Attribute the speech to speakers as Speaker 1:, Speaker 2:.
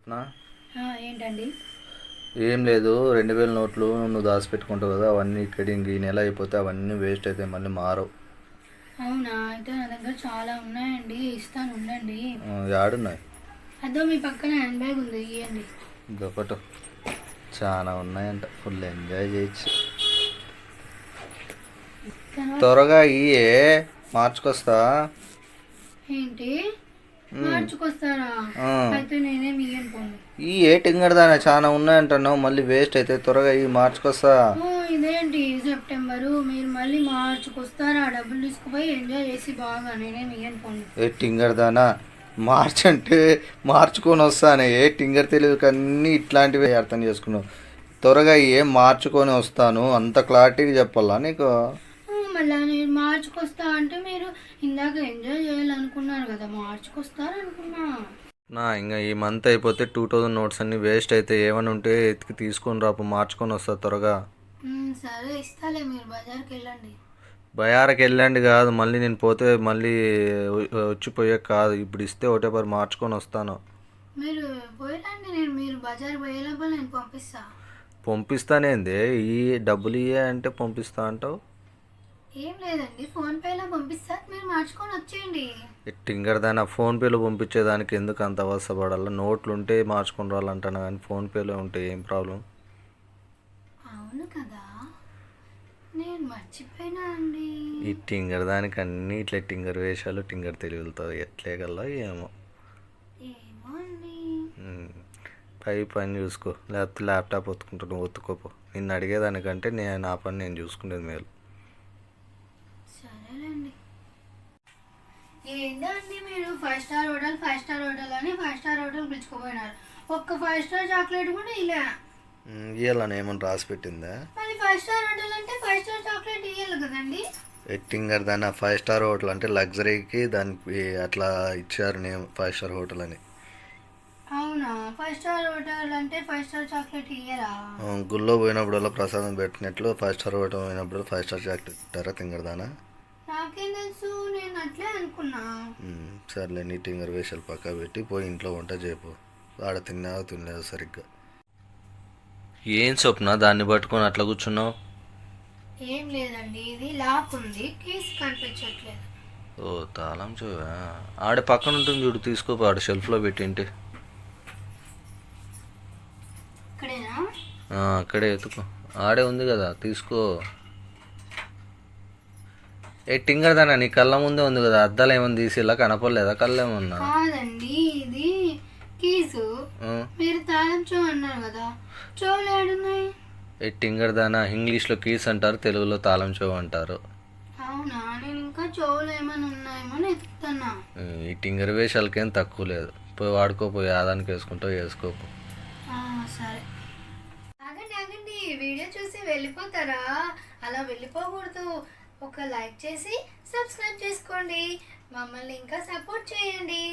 Speaker 1: నా
Speaker 2: ఏంటండి?
Speaker 1: ఏం లేదు, 2000 నోట్లు నువ్వు దాచిపెట్టుకుంటావు కదా, అవన్నీ ఇక్కడ ఇంక ఈ నెల అయిపోతే అవన్నీ వేస్ట్ అవుతాయి, మళ్ళీ మారవు.
Speaker 2: అవునా? అయితే నా దగ్గర చాలా ఉన్నాయండి, ఇస్తాను ఉండండి.
Speaker 1: యాడున్నాయి?
Speaker 2: అదో మీ పక్కన హ్యాండ్ బ్యాగ్ ఉంది, ఇవ్వండి.
Speaker 1: ఇదొకటి చాలా ఉన్నాయంట, ఫుల్ ఎంజాయ్ చేయొచ్చు. త్వరగా ఇయే, మార్చుకొస్తా.
Speaker 2: ఏంటి మార్చుకొస్తారా? అయితే నేనేం ఇయ్యను పోండి.
Speaker 1: ఈ టింగర్దానే చాలా ఉన్నాయంటున్నావు, మళ్ళీ వేస్ట్ అయితే త్వరగా ఈ మార్చుకొస్తా.
Speaker 2: ఇదేంటి సెప్టెంబరు, మీరు మళ్ళీ మార్చుకొస్తారా? డబ్బులు తీసుకుపోయి ఎంజాయ్ చేసి బాగా, నేనేం ఇయ్యను పోండి.
Speaker 1: టింగర్దానా, మార్చ్ అంటే మార్చుకొని వస్తానే. టింగర్ తెలియదు అన్నీ ఇట్లాంటివి అర్థం చేసుకున్నావు. త్వరగా ఏం మార్చుకొని వస్తాను, అంత క్లారిటీగా చెప్పాలా నీకు?
Speaker 2: మళ్ళీ నేను మార్చుకొస్తా అంటే మీరు ఇందాక ఎంజాయ్ చేయాలనుకున్నారు కదా, మార్చుకొస్తారనుకున్నా.
Speaker 1: ఇంకా ఈ మంత్ అయిపోతే 2000 నోట్స్ అన్ని వేస్ట్ అయితే, ఏమైనా ఉంటే ఎత్తికి తీసుకొని రాపు, మార్చుకొని వస్తా త్వరగా.
Speaker 2: సరే ఇస్తాలే, మీరు బజార్కి వెళ్ళండి.
Speaker 1: బయారకి వెళ్ళండి కాదు, మళ్ళీ నేను పోతే మళ్ళీ వచ్చిపోయే కాదు, ఇప్పుడు ఇస్తే ఒకటే మార్చుకొని వస్తాను.
Speaker 2: మీరు పోయిరండి, మీరు బజార్ పోయేలోపల నేను
Speaker 1: పంపిస్తానేంది? ఈ డబ్బులు ఇయ్యే అంటే పంపిస్తా అంటావు.
Speaker 2: ఏం లేదండి, ఫోన్పేలో పంపిస్తా, మీరు మార్చుకొని వచ్చేయండి.
Speaker 1: టింగర్దానా, ఫోన్పేలో పంపించేదానికి ఎందుకు అంత అవసరపడాలి? నోట్లు ఉంటే మార్చుకొని రావాలంటాను కానీ ఫోన్పేలో ఉంటే ఏం ప్రాబ్లం?
Speaker 2: అవును కదా, నేను మర్చిపోయినా అండి.
Speaker 1: ఈ టింగర్ దానికి అన్ని ఇట్లా టింగర్ వేషాలు, టింగర్ తెలివితో ఎట్లే కల్లా ఏమో.
Speaker 2: అండి,
Speaker 1: పని చూసుకో, లేకపోతే ల్యాప్టాప్ ఒత్తుకుంటాను, ఒత్తుకోపో. నిన్ను అడిగేదానికంటే నా పని నేను చూసుకునేది మేలు.
Speaker 2: సరేలేండి. ఏంటండి మీరు 5 స్టార్ హోటల్ 5 స్టార్ హోటల్ అని 5 స్టార్ హోటల్ పిలుచుకుపోయినారు, ఒక్క 5 స్టార్ చాక్లెట్ కూడా ఇలా
Speaker 1: ఇవ్వాలని ఏమన్నా రాసి పెట్టిందా?
Speaker 2: మరి 5 స్టార్ హోటల్ అంటే 5 స్టార్ చాక్లెట్ ఇవ్వాలి కదండి.
Speaker 1: టింగర్ దాని 5 స్టార్ హోటల్ అంటే లగ్జరీకి దానికి అట్లా ఇచ్చారు నేమ్ 5 స్టార్ హోటల్ అని.
Speaker 2: అవునా? 5 స్టార్ హోటల్ అంటే 5 స్టార్ చాక్లెట్ ఇయ్యరా?
Speaker 1: గుళ్ళో పోయినప్పుడల్లా ప్రసాదం పెట్టినట్లు 5 స్టార్ హోటల్ పోయినప్పుడు 5 స్టార్ చాక్లెట్ ఇస్తారా టింగర్దానా?
Speaker 2: నాకేం తెలుసు, నేను అట్లే అనుకున్నా.
Speaker 1: సర్లే, నీ టింగర్ వేషాలు పక్కా పెట్టి పోయి ఇంట్లో వంట చేయపో. ఆడ తినలేదు సరిగ్గా. ఏం స్వప్న దాన్ని పట్టుకొని అట్లా కూర్చున్నావు?
Speaker 2: ఏం లేదండి, ఇది లాక్ ఉంది, కీస్ కనిపించట్లేదు.
Speaker 1: ఓ తాళం చెవా? ఆడ పక్కన ఉంటుంది చూడు, తీసుకోపో, ఆడ షెల్ఫ్లో పెట్టింటి.
Speaker 2: ఇక్కడేనా?
Speaker 1: అక్కడే ఎత్తుకో, ఆడే ఉంది కదా, తీసుకో. టింగర్ దానా, నీ కళ్ళ ముందే ఉంది కదా, అద్దాలు ఏమన్నా తీసి ఇలా కనపడలేదా? కళ్ళు ఏమన్నా?
Speaker 2: కాదండి, ఇది కీసు, మీరు తాళం చెవు అన్నారు కదా, చెవులు ఏడున్నాయి?
Speaker 1: టింగర్ దానా, ఇంగ్లీష్లో కీస్ అంటారు, తెలుగులో తాళం చెవు అంటారు.
Speaker 2: అవునా? నేను ఇంకా చెవులు ఏమైనా ఉన్నాయేమో ఎత్తుతున్నా.
Speaker 1: ఈ టింగర్ వేషాలకేం తక్కువ లేదు, పోయి వాడుకోపోయి ఆదానికి వేసుకోపో.
Speaker 2: సరే, ఆగండి ఆగండి, వీడియో చూసి వెళ్ళిపోతారా? అలా వెళ్ళిపోకూడదు, ఒక లైక్ చేసి సబ్స్క్రైబ్ చేసుకోండి, మమ్మల్ని ఇంకా సపోర్ట్ చేయండి.